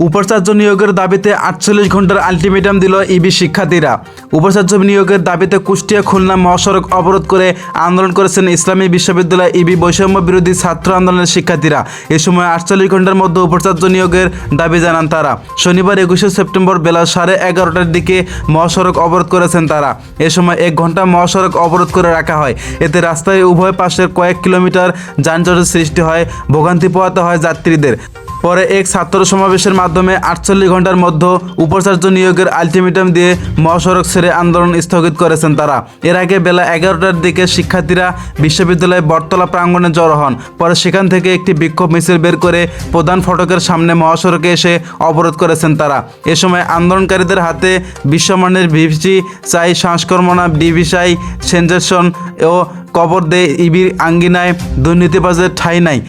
উপাচার্য নিয়োগের দাবিতে ৪৮ ঘন্টার আলটিমেটাম দিল ইবি শিক্ষার্থীরা। উপাচার্য নিয়োগের দাবিতে কুষ্টিয়া খুলনা মহাসড়ক অবরোধ করে আন্দোলন করেছেন ইসলামী বিশ্ববিদ্যালয় ইবি বৈষম্য বিরোধী ছাত্র আন্দোলনের শিক্ষার্থীরা। এ সময় ৪৮ ঘন্টার মধ্যে উপাচার্য নিয়োগের দাবি জানান তারা। শনিবার ২১শে সেপ্টেম্বর বেলা 11:30টার দিকে মহাসড়ক অবরোধ করেছেন তারা। এ সময় ১ ঘন্টা মহাসড়ক অবরোধ করে রাখা হয়। এতে রাস্তায় উভয় পাশের কয়েক কিলোমিটার যানজটের সৃষ্টি হয়, ভোগান্তি পোহাতে হয় যাত্রীদের। পরে এক ছাত্র সমাবেশের মাধ্যমে ৪৮ ঘন্টার মধ্যে উপাচার্য নিয়োগের আলটিমেটাম দিয়ে মহাসড়ক ছেড়ে আন্দোলন স্থগিত করেছেন তারা। এর আগে বেলা ১১টার দিকে শিক্ষার্থীরা বিশ্ববিদ্যালয়ের বটতলা প্রাঙ্গণে জড়ো হন। পরে সেখান থেকে একটি বিক্ষোভ মিছিল বের করে প্রধান ফটকের সামনে মহাসড়কে এসে অবরোধ করেছেন তারা। এ সময় আন্দোলনকারীদের হাতে বিশ্বমানের ভিসি চাই, সংস্করণা ডিভিসাই সেনজেশন ও কবর দেয় ইবির আঙ্গিনায় দুর্নীতিবাজের ঠাঁই নাই।